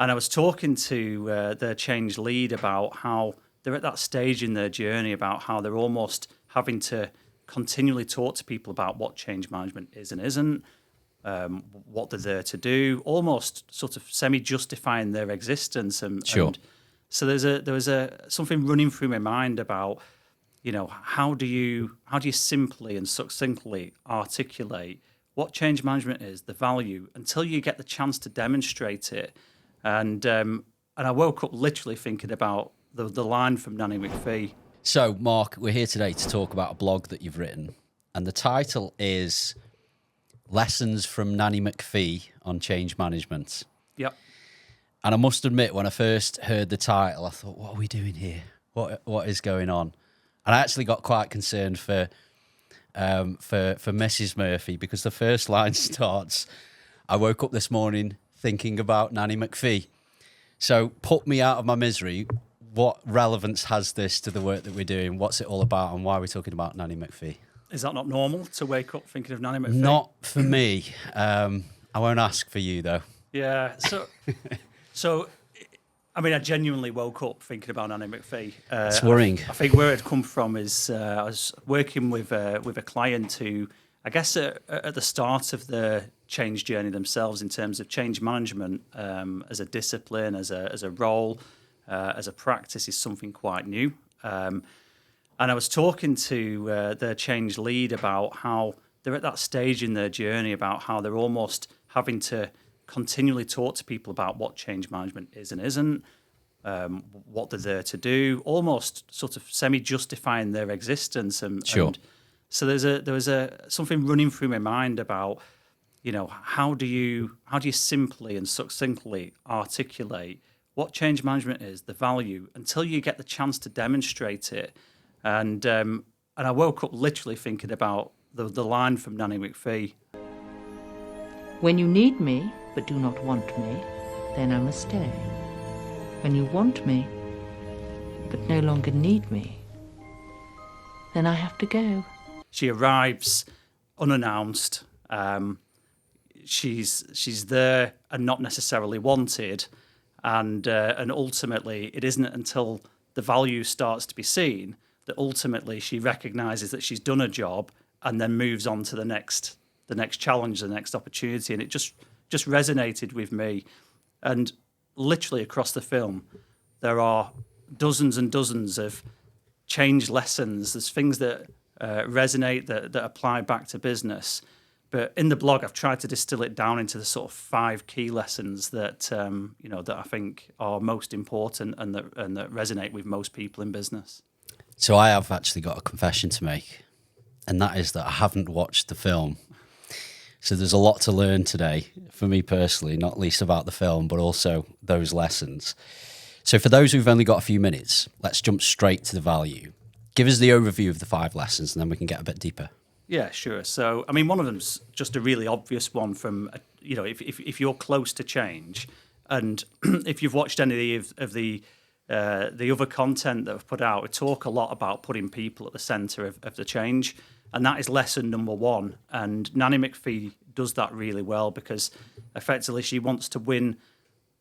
And I was talking to their change lead about how they're at that stage in their journey about how they're almost having to continually talk to people about what change management is and isn't, what they're there to do, almost sort of semi-justifying their existence. Sure. And so there was something running through my mind about, how do you simply and succinctly articulate what change management is, the value, until you get the chance to demonstrate it. And I woke up literally thinking about the line from Nanny McPhee. So, Mark, we're here today to talk about a blog that you've written, and the title is Lessons from Nanny McPhee on Change Management. Yep. And I must admit, when I first heard the title, I thought, what are we doing here? What is going on? And I actually got quite concerned for Mrs. Murphy, because the first line starts, I woke up this morning thinking about Nanny McPhee. So put me out of my misery. What relevance has this to the work that we're doing? What's it all about, and why are we talking about Nanny McPhee? Is that not normal to wake up thinking of Nanny McPhee? Not for me. I won't ask for you, though. Yeah. So I mean, I genuinely woke up thinking about Nanny McPhee. It's worrying. I think where it come from is I was working with a client who, I guess, at the start of the change journey themselves in terms of change management as a discipline, as a role, as a practice, is something quite new. And I was talking to their change lead about how they're at that stage in their journey about how they're almost having to continually talk to people about what change management is and isn't, what they're there to do, almost sort of semi-justifying their existence. Sure. And so there was something running through my mind about, how do you simply and succinctly articulate what change management is, the value, until you get the chance to demonstrate it. And I woke up literally thinking about the line from Nanny McPhee. When you need me, but do not want me, then I must stay. When you want me, but no longer need me, then I have to go. She arrives unannounced. She's there and not necessarily wanted, and ultimately it isn't until the value starts to be seen that ultimately she recognises that she's done a job and then moves on to the next challenge, the next opportunity. And it just resonated with me. And literally across the film, there are dozens and dozens of change lessons. There's things that resonate, that apply back to business. But in the blog, I've tried to distill it down into the sort of 5 key lessons that that I think are most important and that resonate with most people in business. So I have actually got a confession to make, and that is that I haven't watched the film. So there's a lot to learn today for me personally, not least about the film, but also those lessons. So for those who've only got a few minutes, let's jump straight to the value. Give us the overview of the 5 lessons, and then we can get a bit deeper. Yeah, sure. So, I mean, one of them's just a really obvious one from, if you're close to change, and if you've watched any of the other content that I've put out, we talk a lot about putting people at the centre of the change. And that is lesson number 1. And Nanny McPhee does that really well, because effectively she wants to win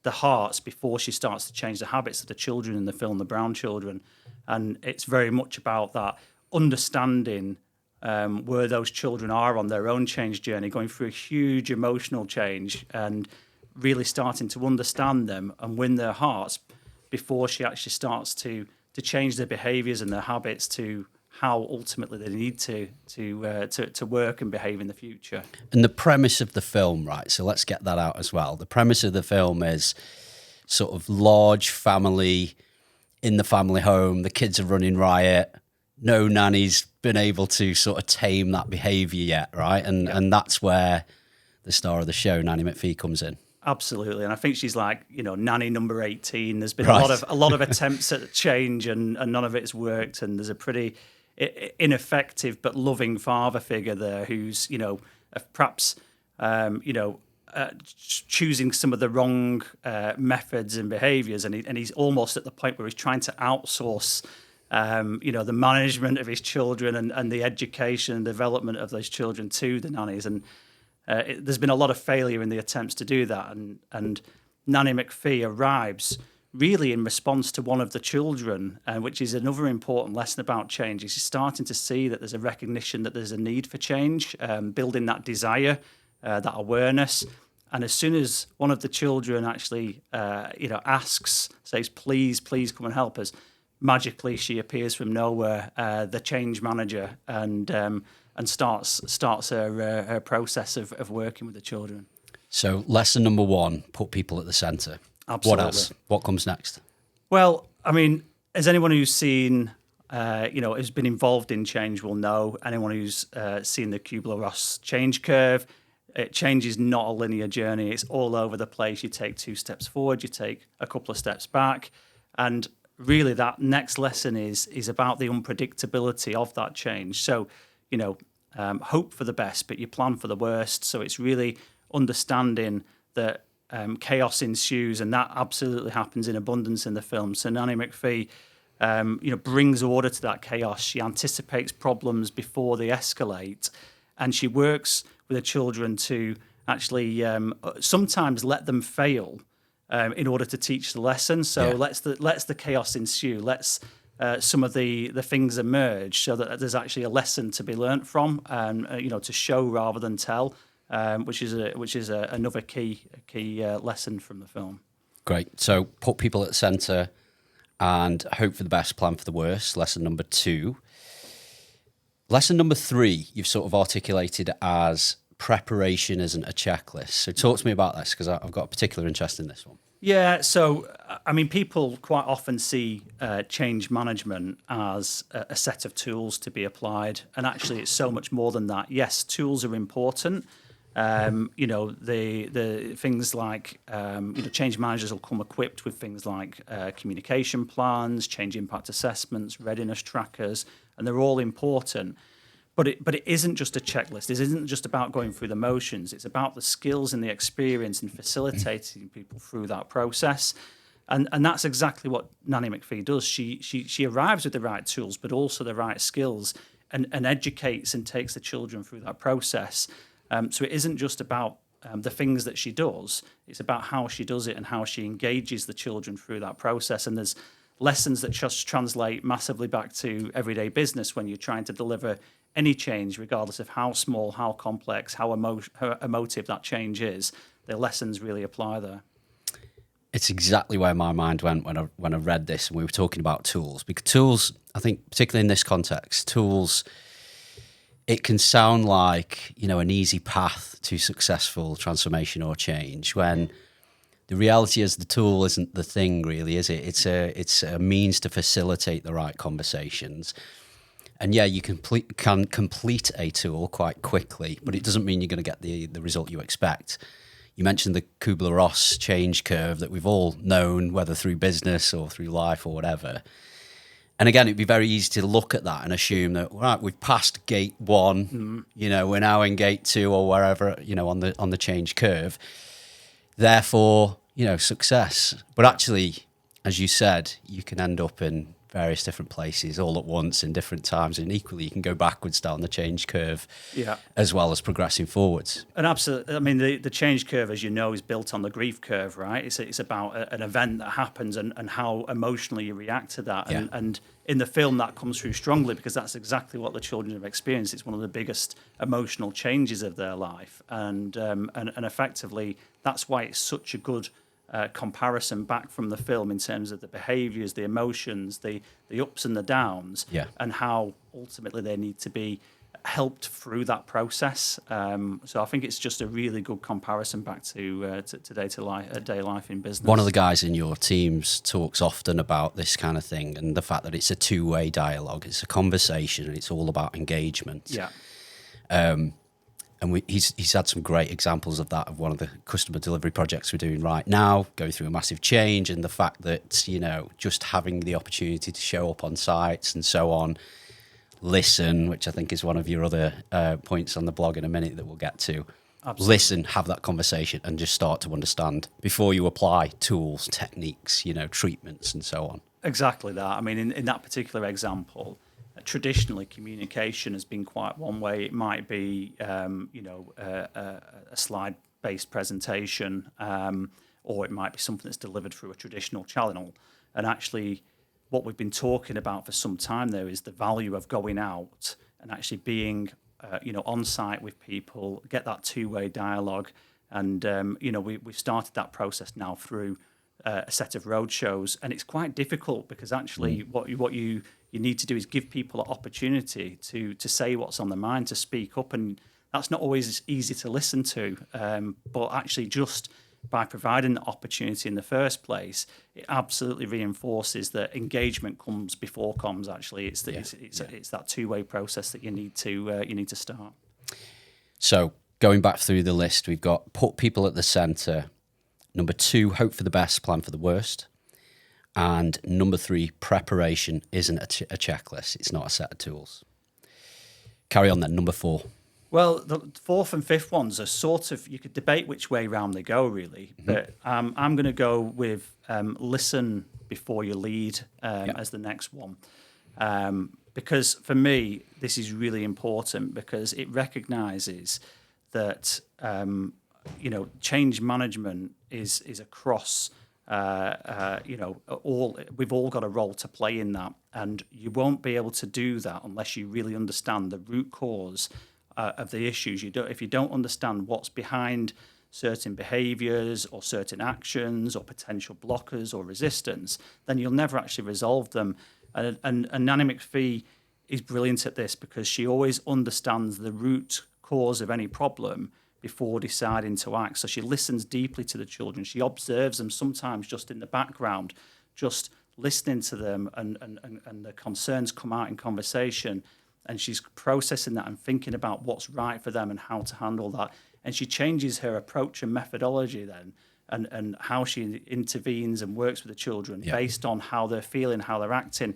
the hearts before she starts to change the habits of the children in the film, the brown children. And it's very much about that understanding where those children are on their own change journey, going through a huge emotional change, and really starting to understand them and win their hearts before she actually starts to change their behaviours and their habits to how ultimately they need to work and behave in the future. And the premise of the film, right? So let's get that out as well. The premise of the film is sort of large family in the family home. The kids are running riot. No nanny's been able to sort of tame that behaviour yet, right? And that's where the star of the show, Nanny McPhee, comes in. Absolutely, and I think she's like, nanny number 18. There's been Right. a lot of attempts at change, and none of it's worked. And there's a pretty ineffective but loving father figure there who's, perhaps, choosing some of the wrong methods and behaviours, and he's almost at the point where he's trying to outsource, the management of his children and the education and development of those children to the nannies. And there's been a lot of failure in the attempts to do that, and Nanny McPhee arrives really in response to one of the children, which is another important lesson about change. Is you're starting to see that there's a recognition that there's a need for change, building that desire, that awareness. And as soon as one of the children actually, says, please come and help us, magically she appears from nowhere, the change manager, and starts her process of working with the children. So lesson number 1, put people at the centre. Absolutely. What else? What comes next? Well, I mean, as anyone who's seen, has been involved in change will know, anyone who's seen the Kubler-Ross change curve, change is not a linear journey. It's all over the place. You take 2 steps forward, you take a couple of steps back. And really that next lesson is about the unpredictability of that change. So, hope for the best, but you plan for the worst. So it's really understanding that chaos ensues, and that absolutely happens in abundance in the film. So Nanny McPhee, brings order to that chaos. She anticipates problems before they escalate, and she works with the children to actually sometimes let them fail in order to teach the lesson. So let's the chaos ensue. Let's some of the things emerge so that there's actually a lesson to be learnt from, to show rather than tell. Which is another key lesson from the film. Great. So put people at the centre and hope for the best, plan for the worst. Lesson number 2. Lesson number 3, you've sort of articulated as preparation isn't a checklist. So talk to me about this, because I've got a particular interest in this one. Yeah, so, I mean, people quite often see change management as a set of tools to be applied, and actually it's so much more than that. Yes, tools are important. The things like, change managers will come equipped with things like communication plans, change impact assessments, readiness trackers, and they're all important. But it isn't just a checklist. It isn't just about going through the motions. It's about the skills and the experience and facilitating people through that process. And that's exactly what Nanny McPhee does. She arrives with the right tools, but also the right skills, and educates and takes the children through that process. So it isn't just about the things that she does. It's about how she does it and how she engages the children through that process. And there's lessons that just translate massively back to everyday business when you're trying to deliver any change, regardless of how small, how complex, how emotive that change is. The lessons really apply there. It's exactly where my mind went when I read this and we were talking about tools. Because tools, I think, particularly in this context, tools, it can sound like, an easy path to successful transformation or change, when the reality is the tool isn't the thing, really, is it? It's a means to facilitate the right conversations. And yeah, you can complete a tool quite quickly, but it doesn't mean you're going to get the result you expect. You mentioned the Kubler-Ross change curve that we've all known, whether through business or through life or whatever. And again, it'd be very easy to look at that and assume that, right, we've passed gate 1, we're now in gate 2 or wherever, on the change curve. Therefore, success. But actually, as you said, you can end up in various different places all at once in different times, and equally you can go backwards down the change curve as well as progressing forwards. And absolutely, I mean, the change curve, as you know, is built on the grief curve, right? It's about an event that happens and how emotionally you react to that. And in the film, that comes through strongly because that's exactly what the children have experienced. It's one of the biggest emotional changes of their life. And effectively, that's why it's such a good comparison back from the film in terms of the behaviours, the emotions, the ups and the downs, and how ultimately they need to be helped through that process. So I think it's just a really good comparison back to day life in business. One of the guys in your teams talks often about this kind of thing and the fact that it's a two-way dialogue. It's a conversation and it's all about engagement. Yeah. And he's had some great examples of that, of one of the customer delivery projects we're doing right now, going through a massive change, and the fact that, just having the opportunity to show up on sites and so on, listen, which I think is one of your other points on the blog in a minute that we'll get to. Absolutely. Listen, have that conversation and just start to understand before you apply tools, techniques, treatments and so on. Exactly that. I mean, in that particular example, traditionally, communication has been quite one way. It might be, a slide-based presentation or it might be something that's delivered through a traditional channel. And actually, what we've been talking about for some time there is the value of going out and actually being, on site with people, get that two-way dialogue. And, we've started that process now through a set of road shows, and it's quite difficult because actually what you need to do is give people an opportunity to say what's on their mind, to speak up, and that's not always easy to listen to. But actually, just by providing the opportunity in the first place, it absolutely reinforces that engagement comes before comms. Actually, it's that two-way process that you need to start. So going back through the list, we've got put people at the centre. Number 2, hope for the best, plan for the worst. And number 3, preparation isn't a checklist. It's not a set of tools. Carry on then, number 4. Well, the 4th and 5th ones are sort of, you could debate which way round they go, really. But I'm going to go with listen before you lead as the next one. Because for me, this is really important because it recognises that change management is across. We've all got a role to play in that, and you won't be able to do that unless you really understand the root cause of the issues. If you don't understand what's behind certain behaviours or certain actions or potential blockers or resistance, then you'll never actually resolve them. And Nanny McPhee is brilliant at this because she always understands the root cause of any problem before deciding to act. So she listens deeply to the children. She observes them sometimes just in the background, just listening to them, and the concerns come out in conversation. And she's processing that and thinking about what's right for them and how to handle that. And she changes her approach and methodology then, and how she intervenes and works with the children based on how they're feeling, how they're acting.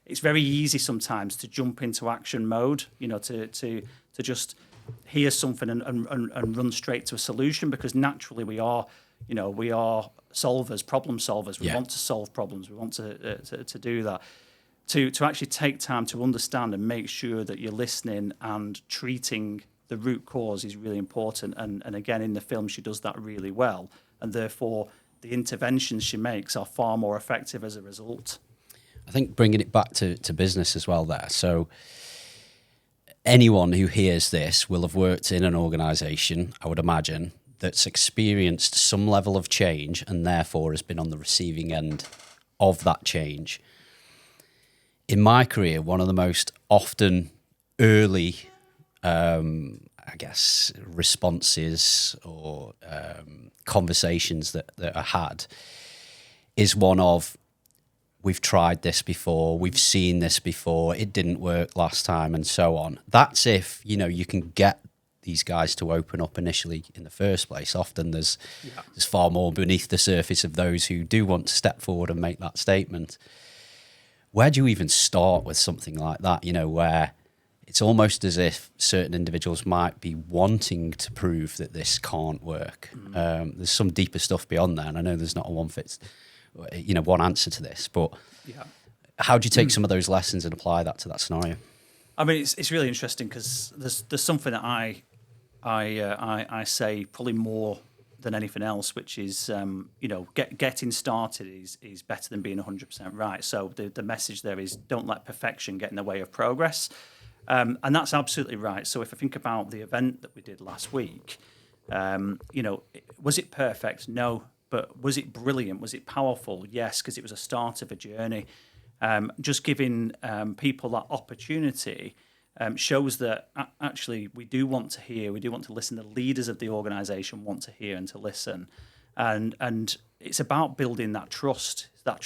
It's very easy sometimes to jump into action mode, to just hear something and run straight to a solution, because naturally we are solvers, problem solvers. We want to solve problems. We want to do that. To actually take time to understand and make sure that you're listening and treating the root cause is really important. And again, in the film, she does that really well. And therefore, the interventions she makes are far more effective as a result. I think bringing it back to business as well there. So anyone who hears this will have worked in an organisation, I would imagine, that's experienced some level of change and therefore has been on the receiving end of that change. In my career, one of the most often early, responses or conversations that are had is one of, we've tried this before, we've seen this before, it didn't work last time, and so on. That's if, you can get these guys to open up initially in the first place. Often there's far more beneath the surface of those who do want to step forward and make that statement. Where do you even start with something like that, where it's almost as if certain individuals might be wanting to prove that this can't work? There's some deeper stuff beyond that, and I know there's not a one answer to this, but how do you take some of those lessons and apply that to that scenario? I mean, it's really interesting because there's something that I say probably more than anything else, which is getting started is better than being 100% right. So the message there is, don't let perfection get in the way of progress, and that's absolutely right. So if I think about the event that we did last week, was it perfect? No. But was it brilliant? Was it powerful? Yes, because it was a start of a journey. Just giving people that opportunity shows that actually we do want to hear, we do want to listen. The leaders of the organisation want to hear and to listen, and it's about building that trust that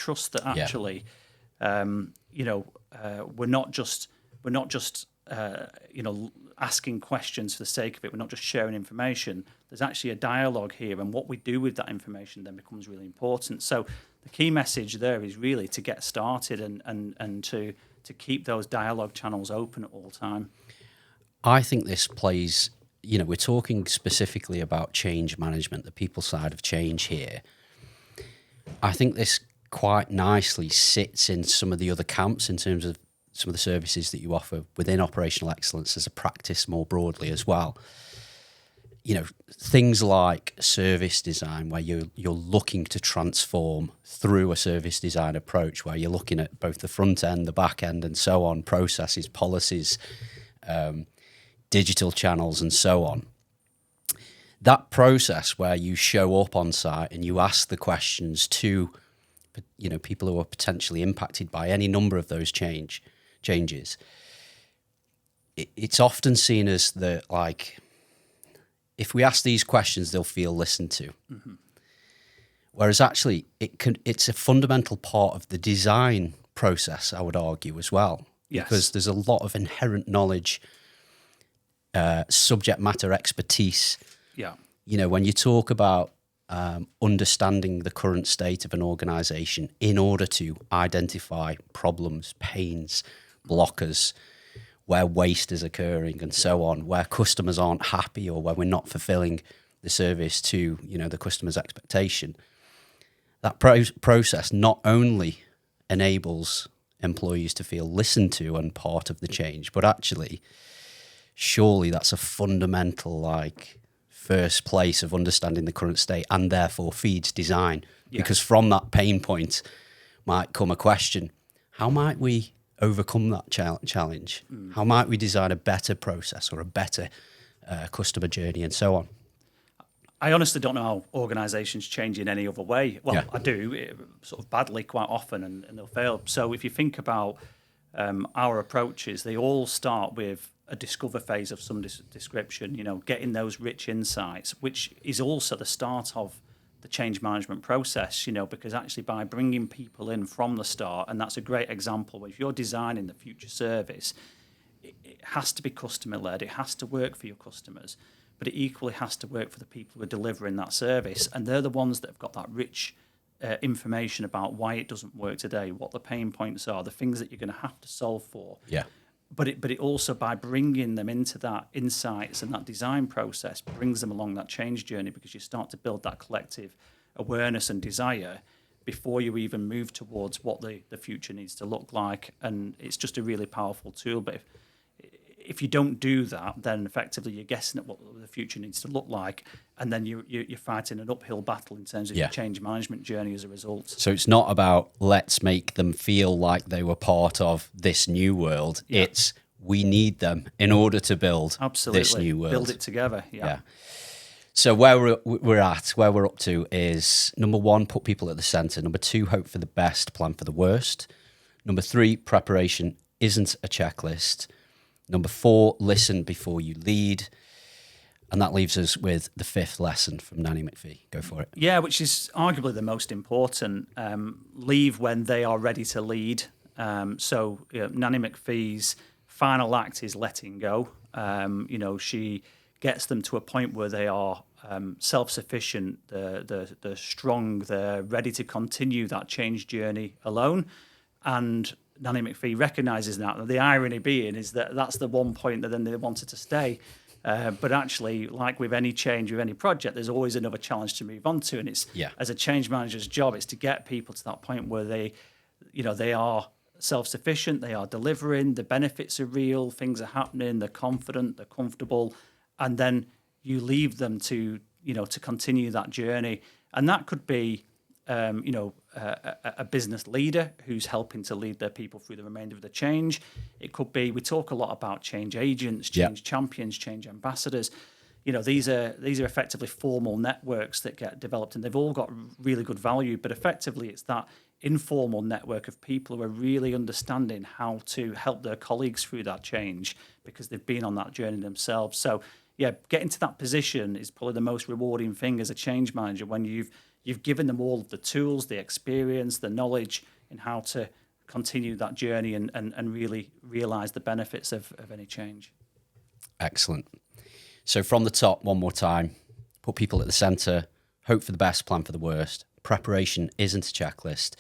actually, we're not just asking questions for the sake of it. We're not just sharing information. There's actually a dialogue here, and what we do with that information then becomes really important. So the key message there is really to get started and to keep those dialogue channels open at all time. I think this plays, we're talking specifically about change management, the people side of change here. I think this quite nicely sits in some of the other camps in terms of some of the services that you offer within operational excellence as a practice more broadly as well. things like service design, where you're looking to transform through a service design approach, where you're looking at both the front end, the back end, and so on, processes, policies, digital channels, and so on. That process where you show up on site and you ask the questions to, people who are potentially impacted by any number of those changes, it's often seen as if we ask these questions, they'll feel listened to. Mm-hmm. Whereas actually, it's a fundamental part of the design process, I would argue, as well. Yes. Because there's a lot of inherent knowledge, subject matter expertise. Yeah. When you talk about understanding the current state of an organisation in order to identify problems, pains, blockers, where waste is occurring and so on, where customers aren't happy or where we're not fulfilling the service to, the customer's expectation. That process not only enables employees to feel listened to and part of the change, but actually, surely that's a fundamental, first place of understanding the current state, and therefore feeds design. Yeah. Because from that pain point might come a question: how might we overcome that challenge? How might we design a better process or a better customer journey, and so on? I honestly don't know how organisations change in any other way. Well, Yeah. I do, sort of badly quite often, and they'll fail. So if you think about our approaches, they all start with a discover phase of some description, getting those rich insights, which is also the start of the change management process, because actually by bringing people in from the start, and that's a great example, if you're designing the future service, it has to be customer-led, it has to work for your customers, but it equally has to work for the people who are delivering that service, and they're the ones that have got that rich information about why it doesn't work today, what the pain points are, the things that you're going to have to solve for. Yeah. But it also, by bringing them into that insights and that design process, brings them along that change journey, because you start to build that collective awareness and desire before you even move towards what the future needs to look like. And it's just a really powerful tool. But if you don't do that, then effectively you're guessing at what the future needs to look like, and then you're fighting an uphill battle in terms of your change management journey as a result. So it's not about let's make them feel like they were part of this new world. Yeah. It's we need them in order to build this new world. Build it together. Yeah. So where we're up to is, number one, put people at the centre. Number two, hope for the best, plan for the worst. Number three, preparation isn't a checklist. Number four, listen before you lead. And that leaves us with the fifth lesson from Nanny McPhee. Go for it. Yeah, which is arguably the most important. Leave when they are ready to lead. So Nanny McPhee's final act is letting go. She gets them to a point where they are self-sufficient, they're strong, they're ready to continue that change journey alone. And Nanny McPhee recognises that. The irony being is that that's the one point that then they wanted to stay. But actually, like with any change, with any project, there's always another challenge to move on to. And it's, as a change manager's job, it's to get people to that point where they are self-sufficient, they are delivering, the benefits are real, things are happening, they're confident, they're comfortable, and then you leave them to continue that journey. And that could be a business leader who's helping to lead their people through the remainder of the change. It could be, we talk a lot about change agents, change champions, change ambassadors. These are effectively formal networks that get developed, and they've all got really good value, but effectively it's that informal network of people who are really understanding how to help their colleagues through that change because they've been on that journey themselves. So getting to that position is probably the most rewarding thing as a change manager, when you've given them all of the tools, the experience, the knowledge in how to continue that journey and really realise the benefits of any change. Excellent. So from the top, one more time, put people at the centre, hope for the best, plan for the worst. Preparation isn't a checklist.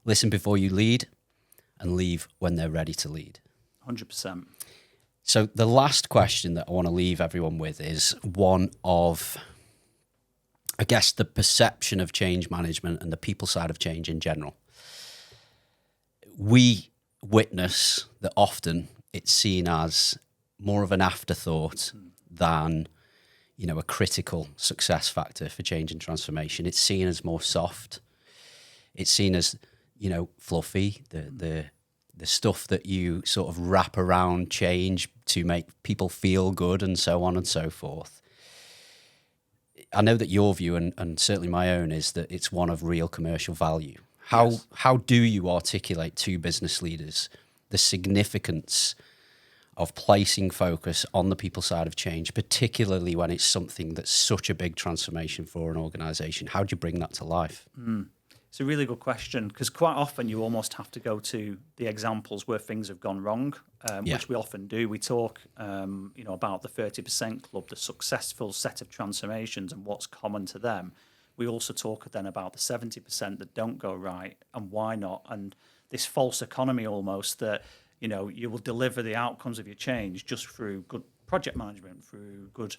Listen before you lead, and leave when they're ready to lead. 100%. So the last question that I want to leave everyone with is one of, I guess, the perception of change management and the people side of change in general. We witness that often it's seen as more of an afterthought than, a critical success factor for change and transformation. It's seen as more soft. It's seen as, fluffy, the stuff that you sort of wrap around change to make people feel good and so on and so forth. I know that your view, and certainly my own, is that it's one of real commercial value. How do you articulate to business leaders the significance of placing focus on the people side of change, particularly when it's something that's such a big transformation for an organisation? How do you bring that to life? It's a really good question, because quite often you almost have to go to the examples where things have gone wrong, which we often do. We talk, about the 30% club, the successful set of transformations and what's common to them. We also talk then about the 70% that don't go right and why not, and this false economy almost that, you will deliver the outcomes of your change just through good project management, through good,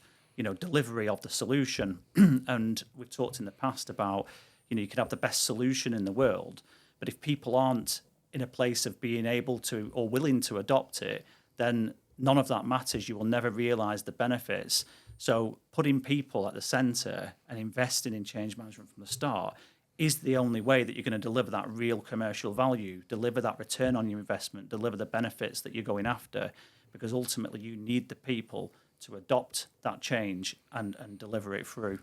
delivery of the solution. And we've talked in the past about, you could have the best solution in the world, but if people aren't in a place of being able to or willing to adopt it, then none of that matters. You will never realize the benefits. So putting people at the center and investing in change management from the start is the only way that you're going to deliver that real commercial value, deliver that return on your investment, deliver the benefits that you're going after, because ultimately you need the people to adopt that change and deliver it through.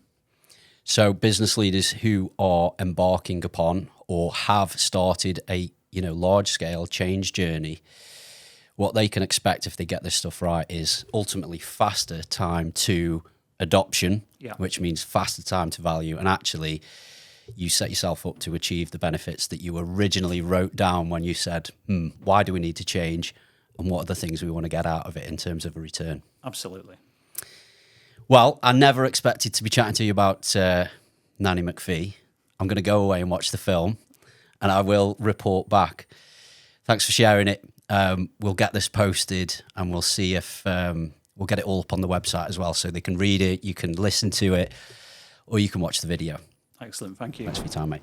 So business leaders who are embarking upon or have started a large-scale change journey, what they can expect if they get this stuff right is ultimately faster time to adoption, which means faster time to value, and actually you set yourself up to achieve the benefits that you originally wrote down when you said, why do we need to change, and what are the things we want to get out of it in terms of a return? Absolutely. Well, I never expected to be chatting to you about Nanny McPhee. I'm going to go away and watch the film, and I will report back. Thanks for sharing it. We'll get this posted, and we'll see if we'll get it all up on the website as well, so they can read it, you can listen to it, or you can watch the video. Excellent. Thank you. Thanks for your time, mate.